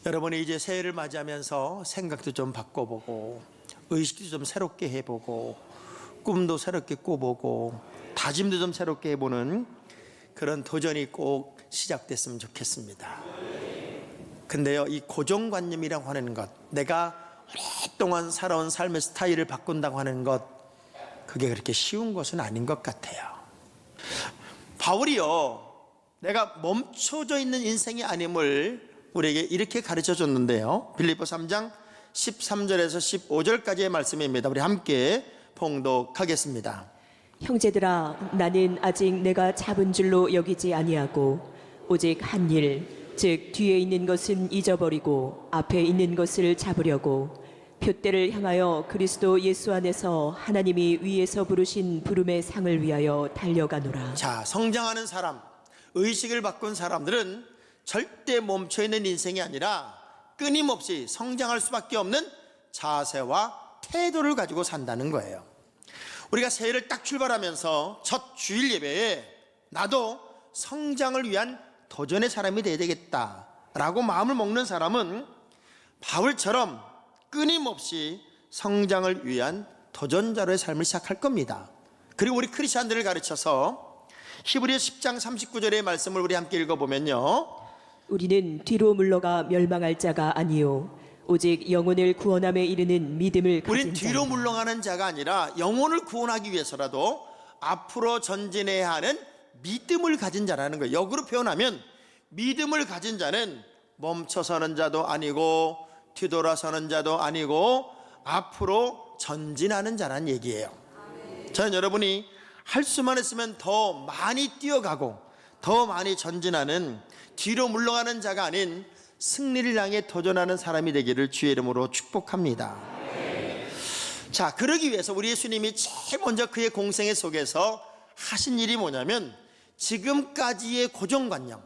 여러분이 이제 새해를 맞이하면서 생각도 좀 바꿔보고 의식도 좀 새롭게 해보고 꿈도 새롭게 꿔보고 다짐도 좀 새롭게 해보는 그런 도전이 꼭 시작됐으면 좋겠습니다. 근데요, 이 고정관념이라고 하는 것, 내가 오랫동안 살아온 삶의 스타일을 바꾼다고 하는 것, 그게 그렇게 쉬운 것은 아닌 것 같아요. 바울이요, 내가 멈춰져 있는 인생이 아님을 우리에게 이렇게 가르쳐 줬는데요, 빌립보 3장 13절에서 15절까지의 말씀입니다. 우리 함께 봉독하겠습니다. 형제들아, 나는 아직 내가 잡은 줄로 여기지 아니하고 오직 한 일, 즉 뒤에 있는 것은 잊어버리고 앞에 있는 것을 잡으려고 표대를 향하여 그리스도 예수 안에서 하나님이 위에서 부르신 부름의 상을 위하여 달려가노라. 자, 성장하는 사람, 의식을 바꾼 사람들은 절대 멈춰있는 인생이 아니라 끊임없이 성장할 수밖에 없는 자세와 태도를 가지고 산다는 거예요. 우리가 새해를 딱 출발하면서 첫 주일 예배에 나도 성장을 위한 도전의 사람이 되어야 되겠다라고 마음을 먹는 사람은 바울처럼 끊임없이 성장을 위한 도전자로의 삶을 시작할 겁니다. 그리고 우리 크리스찬들을 가르쳐서 히브리서 10장 39절의 말씀을 우리 함께 읽어보면요, 우리는 뒤로 물러가 멸망할 자가 아니요 오직 영혼을 구원함에 이르는 믿음을 가진 우린 뒤로 자니라. 물러가는 자가 아니라 영혼을 구원하기 위해서라도 앞으로 전진해야 하는 믿음을 가진 자라는 거예요. 역으로 표현하면 믿음을 가진 자는 멈춰서는 자도 아니고 뒤돌아서는 자도 아니고 앞으로 전진하는 자라는 얘기예요. 저는 여러분이 할 수만 있으면 더 많이 뛰어가고 더 많이 전진하는, 뒤로 물러가는 자가 아닌 승리를 향해 도전하는 사람이 되기를 주의 이름으로 축복합니다. 자, 그러기 위해서 우리 예수님이 제일 먼저 그의 공생애 속에서 하신 일이 뭐냐면, 지금까지의 고정관념,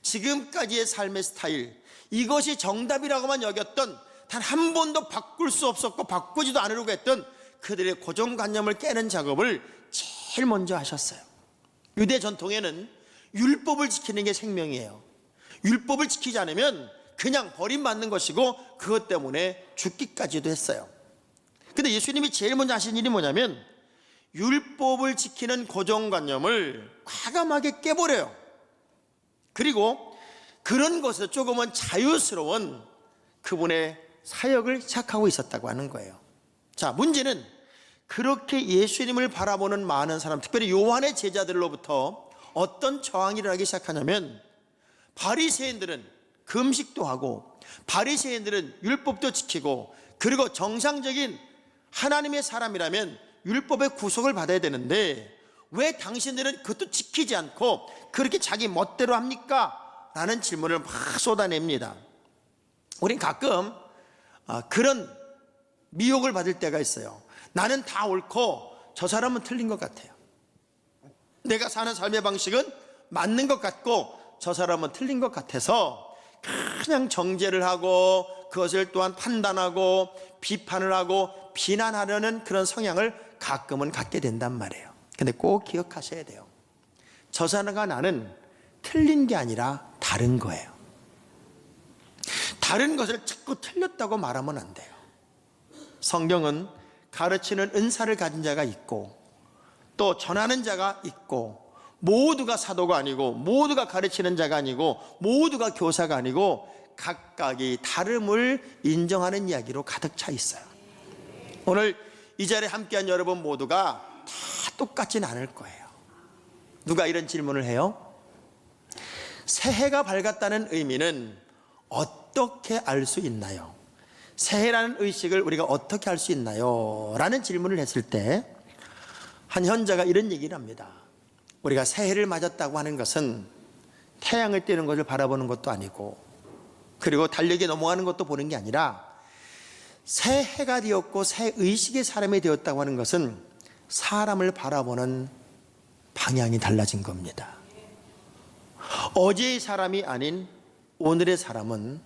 지금까지의 삶의 스타일, 이것이 정답이라고만 여겼던, 단 한 번도 바꿀 수 없었고 바꾸지도 않으려고 했던 그들의 고정관념을 깨는 작업을 제일 먼저 하셨어요. 유대 전통에는 율법을 지키는 게 생명이에요. 율법을 지키지 않으면 그냥 버림받는 것이고 그것 때문에 죽기까지도 했어요. 근데 예수님이 제일 먼저 하신 일이 뭐냐면 율법을 지키는 고정관념을 과감하게 깨버려요. 그리고 그런 것에서 조금은 자유스러운 그분의 사역을 시작하고 있었다고 하는 거예요. 자, 문제는 그렇게 예수님을 바라보는 많은 사람, 특별히 요한의 제자들로부터 어떤 저항이 일어나기 시작하냐면, 바리새인들은 금식도 하고 바리새인들은 율법도 지키고 그리고 정상적인 하나님의 사람이라면 율법의 구속을 받아야 되는데 왜 당신들은 그것도 지키지 않고 그렇게 자기 멋대로 합니까? 라는 질문을 막 쏟아냅니다. 우린 가끔 그런 미혹을 받을 때가 있어요. 나는 다 옳고 저 사람은 틀린 것 같아요. 내가 사는 삶의 방식은 맞는 것 같고 저 사람은 틀린 것 같아서 그냥 정죄를 하고 그것을 또한 판단하고 비판을 하고 비난하려는 그런 성향을 가끔은 갖게 된단 말이에요. 근데 꼭 기억하셔야 돼요. 저 사람과 나는 틀린 게 아니라 다른 거예요. 다른 것을 자꾸 틀렸다고 말하면 안 돼요. 성경은 가르치는 은사를 가진 자가 있고 또 전하는 자가 있고, 모두가 사도가 아니고 모두가 가르치는 자가 아니고 모두가 교사가 아니고 각각이 다름을 인정하는 이야기로 가득 차 있어요. 오늘 이 자리에 함께한 여러분 모두가 다 똑같지는 않을 거예요. 누가 이런 질문을 해요? 새해가 밝았다는 의미는 어떻게 알 수 있나요? 새해라는 의식을 우리가 어떻게 할 수 있나요? 라는 질문을 했을 때 한 현자가 이런 얘기를 합니다. 우리가 새해를 맞았다고 하는 것은 태양을 떼는 것을 바라보는 것도 아니고 그리고 달력에 넘어가는 것도 보는 게 아니라 새해가 되었고 새 의식의 사람이 되었다고 하는 것은 사람을 바라보는 방향이 달라진 겁니다. 어제의 사람이 아닌 오늘의 사람은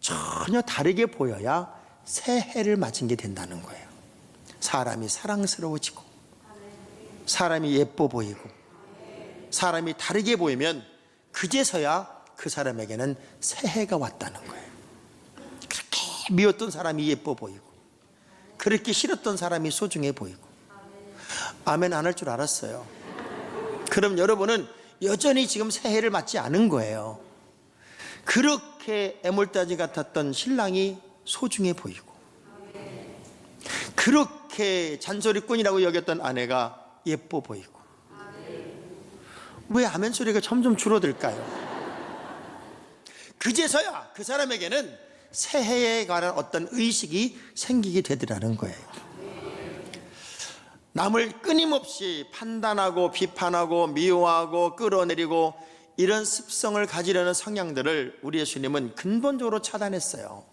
전혀 다르게 보여야 새해를 맞은 게 된다는 거예요. 사람이 사랑스러워지고 사람이 예뻐 보이고 사람이 다르게 보이면 그제서야 그 사람에게는 새해가 왔다는 거예요. 미웠던 사람이 예뻐 보이고, 그렇게 싫었던 사람이 소중해 보이고. 아멘 안 할 줄 알았어요. 그럼 여러분은 여전히 지금 새해를 맞지 않은 거예요. 그렇게 애물단지 같았던 신랑이 소중해 보이고, 그렇게 잔소리꾼이라고 여겼던 아내가 예뻐 보이고. 왜 아멘 소리가 점점 줄어들까요? 그제서야 그 사람에게는 새해에 관한 어떤 의식이 생기게 되더라는 거예요. 남을 끊임없이 판단하고 비판하고 미워하고 끌어내리고 이런 습성을 가지려는 성향들을 우리 예수님은 근본적으로 차단했어요.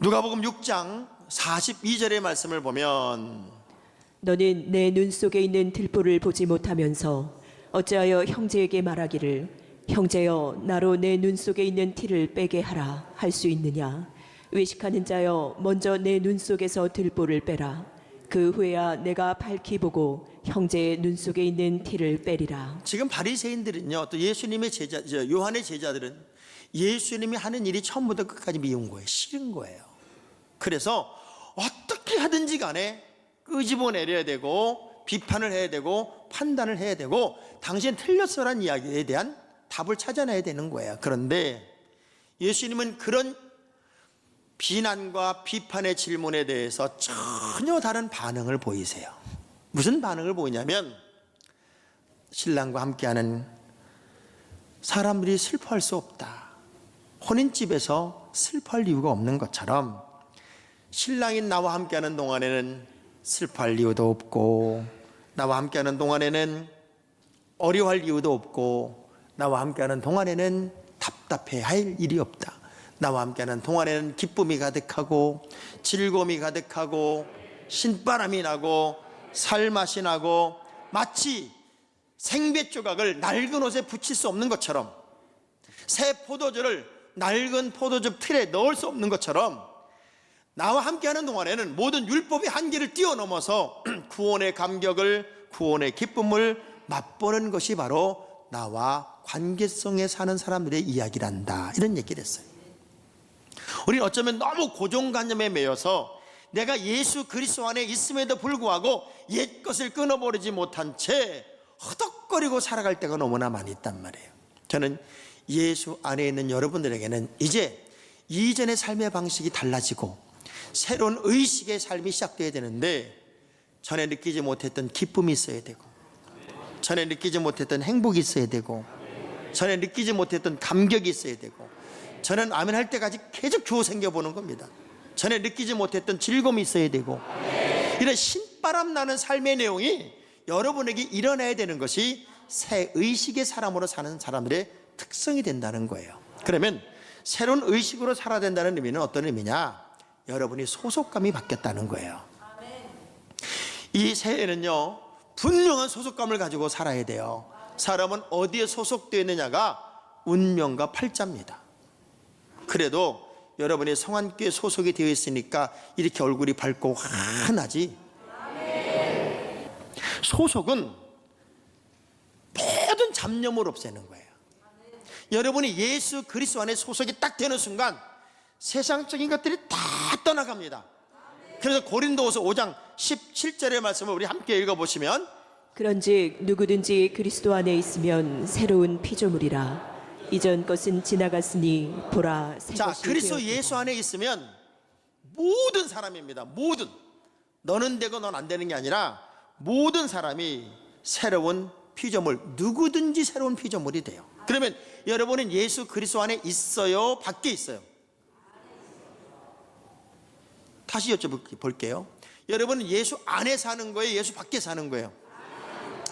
누가복음 6장 42절의 말씀을 보면, 너는 내 눈 속에 있는 들보를 보지 못하면서 어찌하여 형제에게 말하기를 형제여 나로 내 눈 속에 있는 티를 빼게 하라 할 수 있느냐. 외식하는 자여 먼저 내 눈 속에서 들보를 빼라. 그 후에야 내가 밝히 보고 형제의 눈 속에 있는 티를 빼리라. 지금 바리새인들은요, 또 예수님의 요한의 제자들은 예수님이 하는 일이 처음부터 끝까지 미운 거예요. 싫은 거예요. 그래서 어떻게 하든지 간에 끄집어내려야 되고 비판을 해야 되고 판단을 해야 되고 당신 틀렸어라는 이야기에 대한 답을 찾아내야 되는 거예요. 그런데 예수님은 그런 비난과 비판의 질문에 대해서 전혀 다른 반응을 보이세요. 무슨 반응을 보이냐면, 신랑과 함께하는 사람들이 슬퍼할 수 없다, 혼인집에서 슬퍼할 이유가 없는 것처럼 신랑인 나와 함께하는 동안에는 슬퍼할 이유도 없고, 나와 함께하는 동안에는 어려워할 이유도 없고, 나와 함께하는 동안에는 답답해할 일이 없다. 나와 함께하는 동안에는 기쁨이 가득하고 즐거움이 가득하고 신바람이 나고 살맛이 나고, 마치 생배 조각을 낡은 옷에 붙일 수 없는 것처럼, 새 포도주를 낡은 포도주 틀에 넣을 수 없는 것처럼, 나와 함께하는 동안에는 모든 율법의 한계를 뛰어넘어서 구원의 감격을, 구원의 기쁨을 맛보는 것이 바로 나와 관계성에 사는 사람들의 이야기란다, 이런 얘기를 했어요. 우리는 어쩌면 너무 고정관념에 매여서 내가 예수 그리스도 안에 있음에도 불구하고 옛 것을 끊어버리지 못한 채 허덕거리고 살아갈 때가 너무나 많이 있단 말이에요. 저는 예수 안에 있는 여러분들에게는 이제 이전의 삶의 방식이 달라지고 새로운 의식의 삶이 시작돼야 되는데, 전에 느끼지 못했던 기쁨이 있어야 되고, 전에 느끼지 못했던 행복이 있어야 되고, 전에 느끼지 못했던 감격이 있어야 되고, 저는 아멘 할 때까지 계속 주워 생겨보는 겁니다. 전에 느끼지 못했던 즐거움이 있어야 되고, 이런 신바람 나는 삶의 내용이 여러분에게 일어나야 되는 것이 새 의식의 사람으로 사는 사람들의 특성이 된다는 거예요. 그러면 새로운 의식으로 살아야 된다는 의미는 어떤 의미냐? 여러분이 소속감이 바뀌었다는 거예요. 이 새해는요, 분명한 소속감을 가지고 살아야 돼요. 사람은 어디에 소속되어 있느냐가 운명과 팔자입니다. 그래도 여러분이 성안교회 소속이 되어 있으니까 이렇게 얼굴이 밝고 환하지, 소속은 모든 잡념을 없애는 거예요. 여러분이 예수 그리스도 안에 소속이 딱 되는 순간 세상적인 것들이 다 떠나갑니다. 그래서 고린도후서 5장 17절의 말씀을 우리 함께 읽어보시면, 그런즉 누구든지 그리스도 안에 있으면 새로운 피조물이라. 이전 것은 지나갔으니 보라 새 자, 것이 그리스도 되었도다. 예수 안에 있으면 모든 사람입니다. 모든, 너는 되고 넌 안 되는 게 아니라 모든 사람이 새로운 피조물, 누구든지 새로운 피조물이 돼요. 그러면 여러분은 예수 그리스도 안에 있어요, 밖에 있어요? 다시 여쭤볼게요. 여러분은 예수 안에 사는 거예요, 예수 밖에 사는 거예요?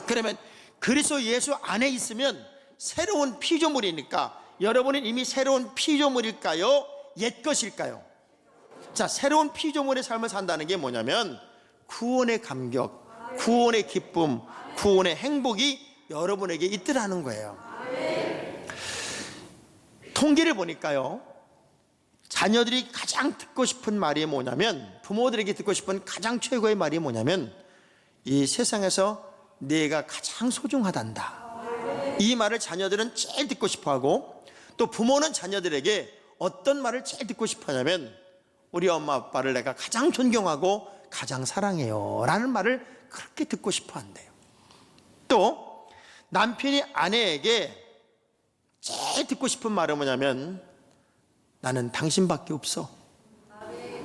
그러면 그리스도 예수 안에 있으면 새로운 피조물이니까 여러분은 이미 새로운 피조물일까요? 옛 것일까요? 자, 새로운 피조물의 삶을 산다는 게 뭐냐면 구원의 감격, 구원의 기쁨, 구원의 행복이 여러분에게 있더라는 거예요. 통계를 보니까요, 자녀들이 가장 듣고 싶은 말이 뭐냐면, 부모들에게 듣고 싶은 가장 최고의 말이 뭐냐면, 이 세상에서 내가 가장 소중하단다. 이 말을 자녀들은 제일 듣고 싶어하고, 또 부모는 자녀들에게 어떤 말을 제일 듣고 싶어 하냐면 우리 엄마 아빠를 내가 가장 존경하고 가장 사랑해요 라는 말을 그렇게 듣고 싶어 한대요. 또 남편이 아내에게 제일 듣고 싶은 말은 뭐냐면 나는 당신밖에 없어.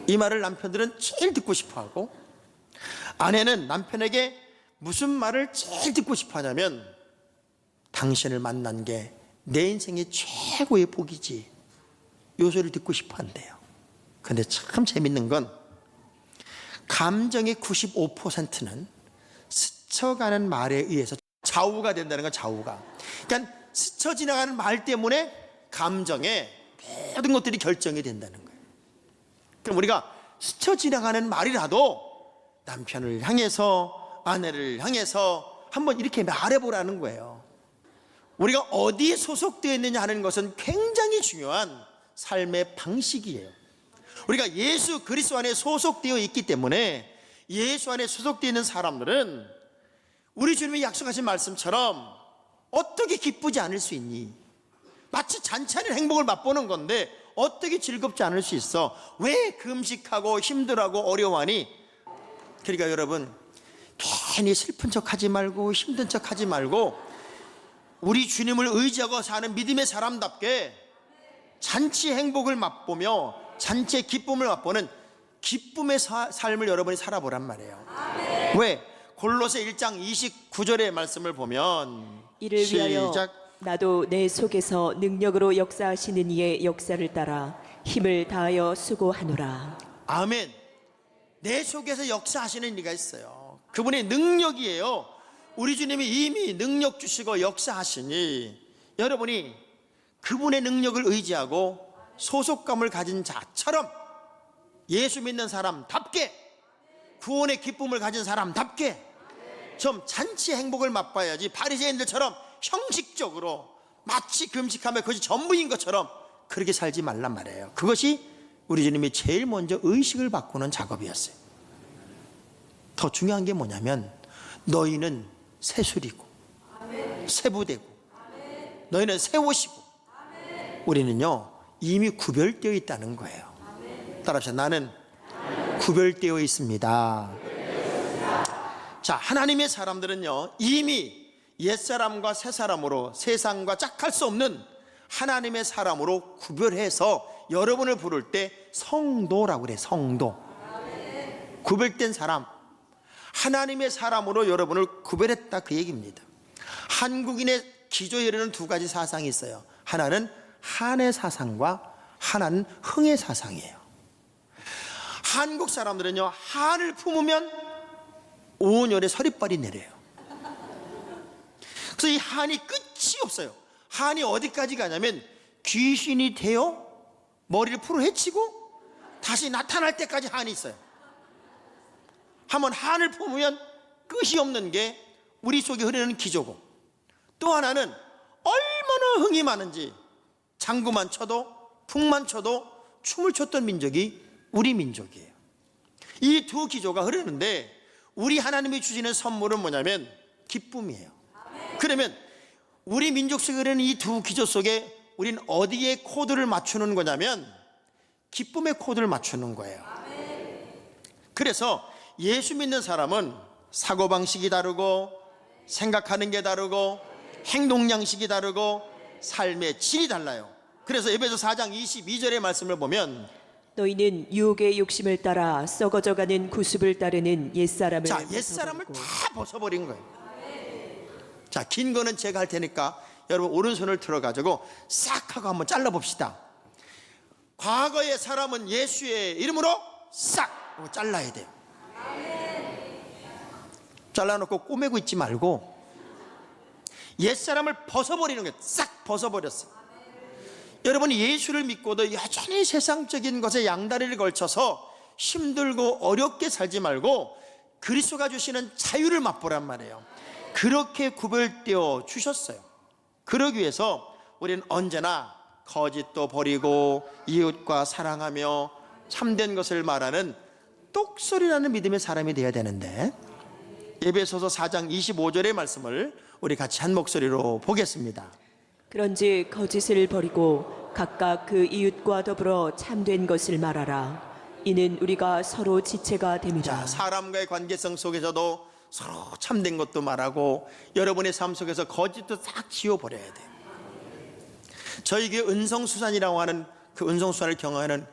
이 말을 남편들은 제일 듣고 싶어 하고, 아내는 남편에게 무슨 말을 제일 듣고 싶어 하냐면 당신을 만난 게 내 인생의 최고의 복이지, 요 소리를 듣고 싶어 한대요. 근데 참 재밌는 건 감정의 95%는 스쳐가는 말에 의해서 좌우가 된다는 건, 좌우가. 그러니까 스쳐 지나가는 말 때문에 감정의 모든 것들이 결정이 된다는 거예요. 그럼 우리가 스쳐 지나가는 말이라도 남편을 향해서, 아내를 향해서 한번 이렇게 말해보라는 거예요. 우리가 어디에 소속되어 있느냐 하는 것은 굉장히 중요한 삶의 방식이에요. 우리가 예수 그리스도 안에 소속되어 있기 때문에, 예수 안에 소속되어 있는 사람들은 우리 주님이 약속하신 말씀처럼 어떻게 기쁘지 않을 수 있니? 마치 잔치 아닌 행복을 맛보는 건데 어떻게 즐겁지 않을 수 있어? 왜 금식하고 힘들어하고 어려워하니? 그러니까 여러분, 괜히 슬픈 척 하지 말고 힘든 척 하지 말고 우리 주님을 의지하고 사는 믿음의 사람답게 잔치 행복을 맛보며 잔치의 기쁨을 맛보는 기쁨의 삶을 여러분이 살아보란 말이에요. 왜? 골로새 1장 29절의 말씀을 보면, 이를 위하여 시작. 나도 내 속에서 능력으로 역사하시는 이의 역사를 따라 힘을 다하여 수고하노라. 아멘. 내 속에서 역사하시는 이가 있어요. 그분의 능력이에요. 우리 주님이 이미 능력 주시고 역사하시니 여러분이 그분의 능력을 의지하고 소속감을 가진 자처럼 예수 믿는 사람답게, 구원의 기쁨을 가진 사람답게 좀 잔치 행복을 맛봐야지, 바리새인들처럼 형식적으로 마치 금식하면 그것이 전부인 것처럼 그렇게 살지 말란 말이에요. 그것이 우리 주님이 제일 먼저 의식을 바꾸는 작업이었어요. 더 중요한 게 뭐냐면 너희는 새술이고 새부대고 너희는 새 옷이고 우리는요 이미 구별되어 있다는 거예요. 따라합시다. 나는 구별되어 있습니다. 자, 하나님의 사람들은요 이미 옛사람과 새사람으로 세상과 짝할 수 없는 하나님의 사람으로 구별해서 여러분을 부를 때 성도라고 그래요. 성도. 구별된 사람, 하나님의 사람으로 여러분을 구별했다, 그 얘기입니다. 한국인의 기조에 이르는 두 가지 사상이 있어요. 하나는 한의 사상과 하나는 흥의 사상이에요. 한국 사람들은요 한을 품으면 5년에 서리빨이 내려요. 그래서 이 한이 끝이 없어요. 한이 어디까지 가냐면 귀신이 되어 머리를 풀어 헤치고 다시 나타날 때까지 한이 있어요. 한번 한을 품으면 끝이 없는 게 우리 속에 흐르는 기조고, 또 하나는 얼마나 흥이 많은지 장구만 쳐도 풍만 쳐도 춤을 췄던 민족이 우리 민족이에요. 이 두 기조가 흐르는데 우리 하나님이 주시는 선물은 뭐냐면 기쁨이에요. 그러면 우리 민족 속에 흐르는 이 두 기조 속에 우린 어디에 코드를 맞추는 거냐면 기쁨의 코드를 맞추는 거예요. 그래서 예수 믿는 사람은 사고방식이 다르고 생각하는 게 다르고 행동 양식이 다르고 삶의 질이 달라요. 그래서 에베소 4장 22절의 말씀을 보면 너희는 유혹의 욕심을 따라 썩어져가는 구습을 따르는 옛사람을 자, 옛사람을 다 벗어버린 거예요. 자, 긴 거는 제가 할 테니까 여러분 오른손을 들어가지고 싹 하고 한번 잘라봅시다. 과거의 사람은 예수의 이름으로 싹 하고 잘라야 돼요. 잘라놓고 꼬매고 있지 말고 옛사람을 벗어버리는 거예요. 싹 벗어버렸어요. 여러분이 예수를 믿고도 여전히 세상적인 것에 양다리를 걸쳐서 힘들고 어렵게 살지 말고 그리스도가 주시는 자유를 맛보란 말이에요. 그렇게 구별되어 주셨어요. 그러기 위해서 우리는 언제나 거짓도 버리고 이웃과 사랑하며 참된 것을 말하는 똑소리라는 믿음의 사람이 되어야 되는데, 에베소서 4장 25절의 말씀을 우리 같이 한 목소리로 보겠습니다. 그런즉 거짓을 버리고 각각 그 이웃과 더불어 참된 것을 말하라. 이는 우리가 서로 지체가 됨이라. 자, 사람과의 관계성 속에서도 서로 참된 것도 말하고 여러분의 삶 속에서 거짓도 싹 지워버려야 돼요. 저희 교회 은성수산이라고 하는 그 은성수산을 경험하는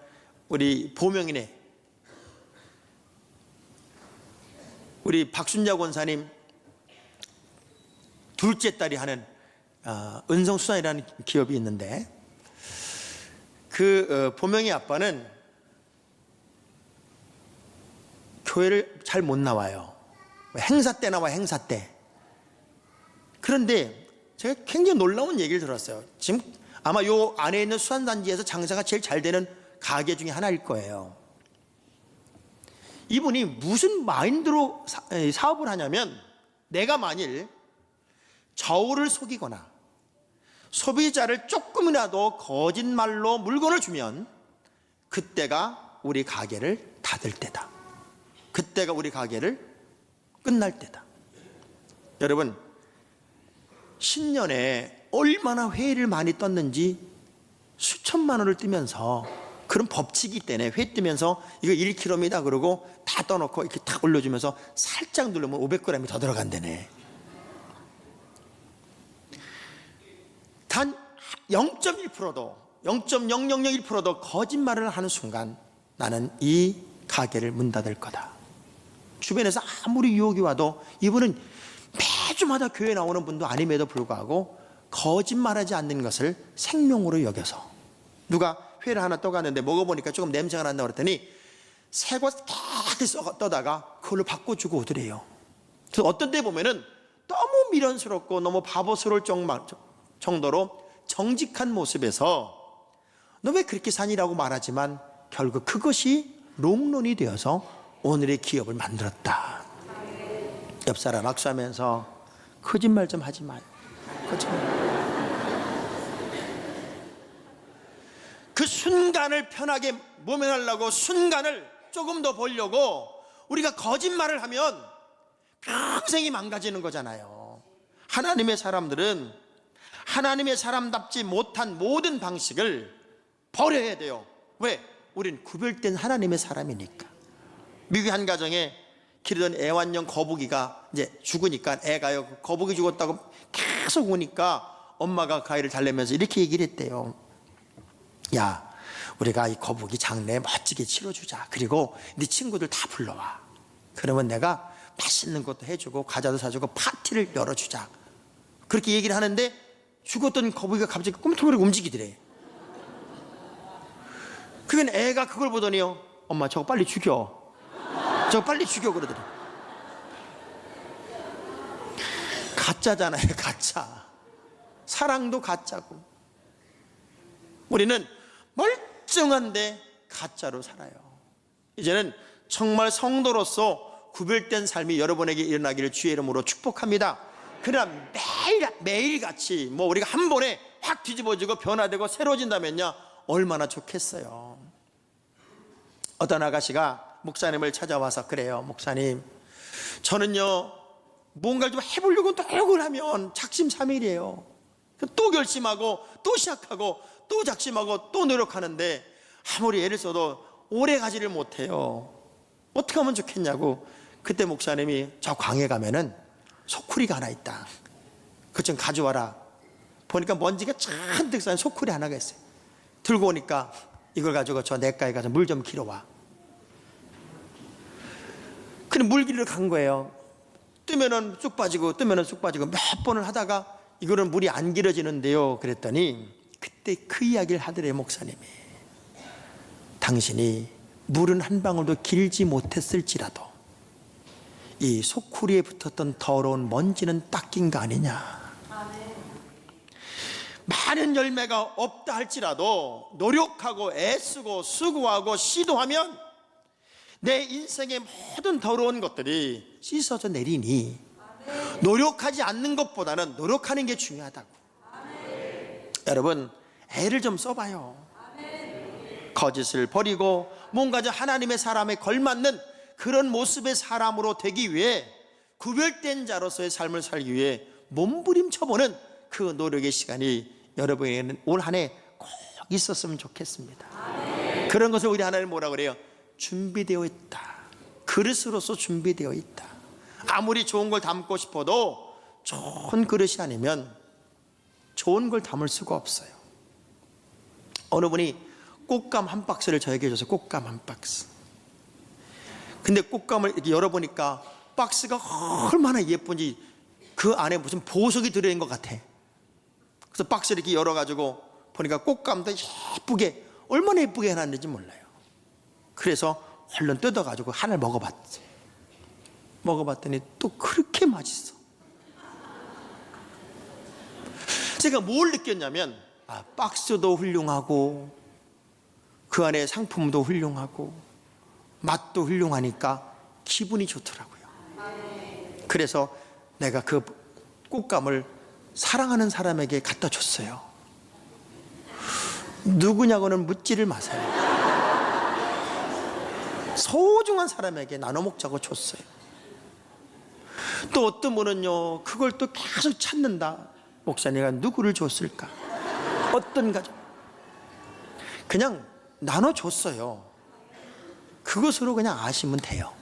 우리 보명이네, 우리 박순자 권사님 둘째 딸이 하는 은성수산이라는 기업이 있는데, 그 보명이 아빠는 교회를 잘 못 나와요. 행사 때 나와, 행사 때. 그런데 제가 굉장히 놀라운 얘기를 들었어요. 지금 아마 요 안에 있는 수산단지에서 장사가 제일 잘 되는 가게 중에 하나일 거예요. 이분이 무슨 마인드로 사업을 하냐면, 내가 만일 저울을 속이거나 소비자를 조금이라도 거짓말로 물건을 주면 그때가 우리 가게를 닫을 때다. 그때가 우리 가게를 끝날 때다. 여러분, 신년에 얼마나 회를 많이 떴는지 수천만 원을 뜨면서, 그런 법칙이 있대네. 회 뜨면서 이거 1kg입니다 그러고 다 떠놓고 이렇게 탁 올려주면서 살짝 누르면 500g이 더 들어간대네. 단 0.1%도 0.0001%도 거짓말을 하는 순간 나는 이 가게를 문 닫을 거다. 주변에서 아무리 유혹이 와도 이분은 매주마다 교회 나오는 분도 아님에도 불구하고 거짓말하지 않는 것을 생명으로 여겨서, 누가 회를 하나 떠갔는데 먹어보니까 조금 냄새가 난다고 그랬더니 새거 깨끗이 떠다가 그걸로 바꿔주고 오더래요. 그래서 어떤 때 보면은 너무 미련스럽고 너무 바보스러울 정도로 정직한 모습에서 너 왜 그렇게 사니라고 말하지만 결국 그것이 롱런이 되어서 오늘의 기업을 만들었다. 옆 사람 악수하면서 거짓말 좀 하지 마요. 거짓말. 그 순간을 편하게 모면하려고, 순간을 조금 더 보려고 우리가 거짓말을 하면 평생이 망가지는 거잖아요. 하나님의 사람들은 하나님의 사람답지 못한 모든 방식을 버려야 돼요. 왜? 우린 구별된 하나님의 사람이니까. 미국의 한 가정에 기르던 애완용 거북이가 이제 죽으니까, 애가요, 거북이 죽었다고 계속 우니까 엄마가 그 아이를 달래면서 이렇게 얘기를 했대요. 야, 우리가 이 거북이 장례 멋지게 치러주자. 그리고 네 친구들 다 불러와. 그러면 내가 맛있는 것도 해주고 과자도 사주고 파티를 열어주자. 그렇게 얘기를 하는데 죽었던 거북이가 갑자기 꿈틀거리고 움직이더래. 그러면 애가 그걸 보더니요, 엄마 저거 빨리 죽여. 저거 빨리 죽여 그러더래. 가짜잖아요, 가짜. 사랑도 가짜고. 우리는 멀쩡한데 가짜로 살아요. 이제는 정말 성도로서 구별된 삶이 여러분에게 일어나기를 주의 이름으로 축복합니다. 그러나 매일같이 우리가 한 번에 확 뒤집어지고 변화되고 새로워진다면요, 얼마나 좋겠어요. 어떤 아가씨가 목사님을 찾아와서 그래요. 목사님, 저는요 뭔가를 좀 해보려고 노력을 하면 작심삼일이에요. 또 결심하고 또 시작하고 또 작심하고 또 노력하는데 아무리 애를 써도 오래 가지를 못해요. 어떻게 하면 좋겠냐고. 그때 목사님이 저 광에 가면은 소쿠리가 하나 있다. 그것 좀 가져와라. 보니까 먼지가 잔뜩 쌓인 소쿠리 하나가 있어요. 들고 오니까 이걸 가지고 저 냇가에 가서 물 좀 길어와. 그래 물 길러 간 거예요. 뜨면은 쑥 빠지고 뜨면은 쑥 빠지고 몇 번을 하다가 이거는 물이 안 길어지는데요. 그랬더니 그때 그 이야기를 하더래요. 목사님이, 당신이 물은 한 방울도 길지 못했을지라도 이 소쿠리에 붙었던 더러운 먼지는 닦인 거 아니냐. 많은 열매가 없다 할지라도 노력하고 애쓰고 수고하고 시도하면 내 인생의 모든 더러운 것들이 씻어져 내리니 노력하지 않는 것보다는 노력하는 게 중요하다고. 여러분, 애를 좀 써봐요. 거짓을 버리고 뭔가 좀 하나님의 사람에 걸맞는 그런 모습의 사람으로 되기 위해, 구별된 자로서의 삶을 살기 위해 몸부림쳐보는 그 노력의 시간이 여러분에게는 올 한 해 꼭 있었으면 좋겠습니다. 그런 것을 우리 하나님 뭐라 그래요? 준비되어 있다. 그릇으로서 준비되어 있다. 아무리 좋은 걸 담고 싶어도 좋은 그릇이 아니면 좋은 걸 담을 수가 없어요. 어느 분이 꽃감 한 박스를 저에게 줘서 꽃감 한 박스. 근데 꽃감을 이렇게 열어보니까 박스가 얼마나 예쁜지 그 안에 무슨 보석이 들어있는 것 같아. 그래서 박스를 이렇게 열어가지고 보니까 꽃감도 예쁘게, 얼마나 예쁘게 해놨는지 몰라요. 그래서 얼른 뜯어가지고 하나를 먹어봤지. 먹어봤더니 또 그렇게 맛있어. 제가 뭘 느꼈냐면, 박스도 훌륭하고 그 안에 상품도 훌륭하고 맛도 훌륭하니까 기분이 좋더라고요. 그래서 내가 그 꽃감을 사랑하는 사람에게 갖다 줬어요. 누구냐고는 묻지를 마세요. 소중한 사람에게 나눠 먹자고 줬어요. 또 어떤 분은요, 그걸 또 계속 찾는다. 목사님가 누구를 줬을까? 어떤 가족? 그냥 나눠줬어요. 그것으로 그냥 아시면 돼요.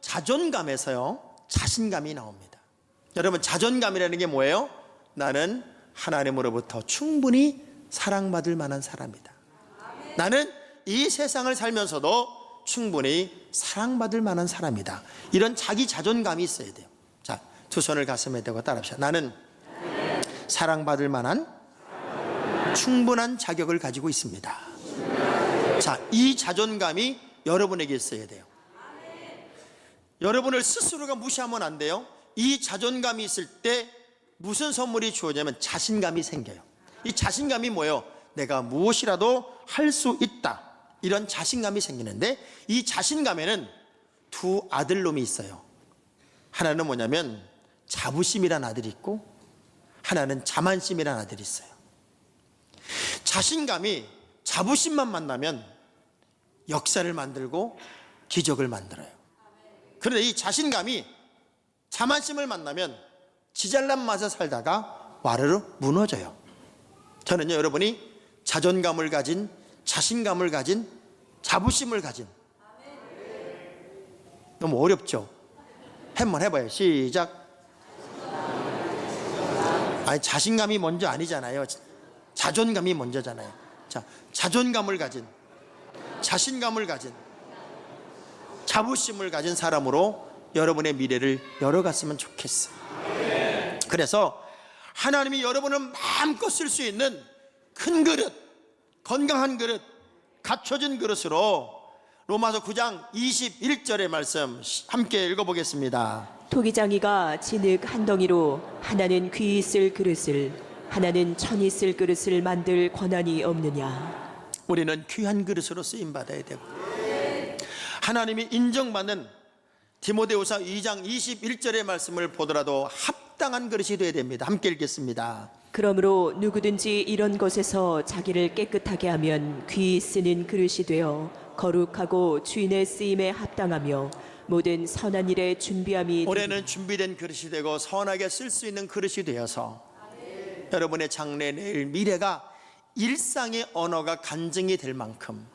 자존감에서요, 자신감이 나옵니다. 여러분, 자존감이라는 게 뭐예요? 나는 하나님으로부터 충분히 사랑받을 만한 사람이다. 나는 이 세상을 살면서도 충분히 사랑받을 만한 사람이다. 이런 자기 자존감이 있어야 돼요. 자, 두 손을 가슴에 대고 따라합시다. 나는 사랑받을 만한 충분한 자격을 가지고 있습니다. 자, 이 자존감이 여러분에게 있어야 돼요. 여러분을 스스로가 무시하면 안 돼요. 이 자존감이 있을 때 무슨 선물이 주어지냐면 자신감이 생겨요. 이 자신감이 뭐예요? 내가 무엇이라도 할 수 있다. 이런 자신감이 생기는데, 이 자신감에는 두 아들놈이 있어요. 하나는 뭐냐면 자부심이란 아들이 있고, 하나는 자만심이란 아들이 있어요. 자신감이 자부심만 만나면 역사를 만들고 기적을 만들어요. 그런데 이 자신감이 자만심을 만나면 지잘난 맛에 살다가 와르르 무너져요. 저는요, 여러분이 자존감을 가진, 자신감을 가진, 자부심을 가진. 너무 어렵죠? 한번 해봐요. 시작. 아니, 자신감이 먼저 아니잖아요. 자존감이 먼저잖아요. 자, 자존감을 가진, 자신감을 가진, 자부심을 가진 사람으로 여러분의 미래를 열어갔으면 좋겠어요. 그래서 하나님이 여러분을 마음껏 쓸 수 있는 큰 그릇, 건강한 그릇, 갖춰진 그릇으로 로마서 9장 21절의 말씀 함께 읽어보겠습니다. 토기장이가 진흙 한 덩이로 하나는 귀 있을 그릇을, 하나는 천이 있을 그릇을 만들 권한이 없느냐. 우리는 귀한 그릇으로 쓰임받아야 되고, 하나님이 인정받는 디모데후서 2장 21절의 말씀을 보더라도 합당한 그릇이 되어야 됩니다. 함께 읽겠습니다. 그러므로 누구든지 이런 것에서 자기를 깨끗하게 하면 귀 쓰는 그릇이 되어 거룩하고 주인의 쓰임에 합당하며 모든 선한 일에 준비함이 올해는 준비된 그릇이 되고 선하게 쓸 수 있는 그릇이 되어서 여러분의 장래, 내일, 미래가 일상의 언어가 간증이 될 만큼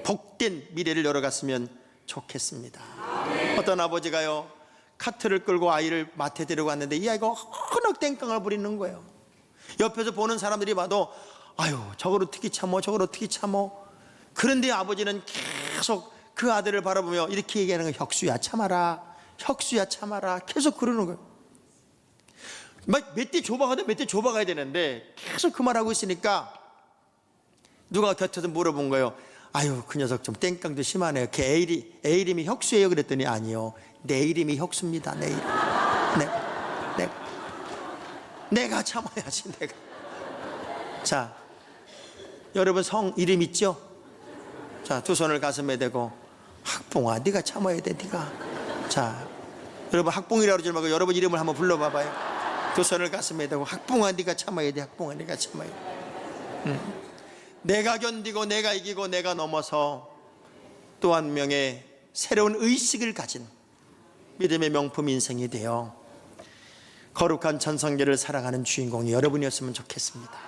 복된 미래를 열어갔으면 좋겠습니다. 어떤 아버지가요, 카트를 끌고 아이를 마트에 데리고 왔는데 이 아이가 워낙 땡깡을 부리는 거예요. 옆에서 보는 사람들이 봐도 아유, 저걸 어떻게 참어, 저걸 어떻게 참어. 그런데 아버지는 계속 그 아들을 바라보며 이렇게 얘기하는 거예요. 혁수야 참아라, 혁수야 참아라. 계속 그러는 거예요. 막 몇 대 줘봐가도 몇 대 줘봐가야 되는데 계속 그 말하고 있으니까 누가 곁에서 물어본 거예요. 아유, 그 녀석 좀 땡깡도 심하네요. 걔 애 이름이 혁수예요. 그랬더니 아니요, 내 이름이 혁수입니다. 내 이름. 내가 참아야지, 내가. 자, 여러분 성 이름 있죠? 자, 두 손을 가슴에 대고 학봉아, 네가 참아야 돼, 네가. 자, 여러분 학봉이라고 그러지 말고 여러분 이름을 한번 불러봐봐요. 두 손을 가슴에 대고 학봉아, 네가 참아야 돼, 학봉아, 네가 참아야 돼. 내가 견디고 내가 이기고 내가 넘어서 또 한 명의 새로운 의식을 가진 믿음의 명품 인생이 되어 거룩한 전성계를 살아가는 주인공이 여러분이었으면 좋겠습니다.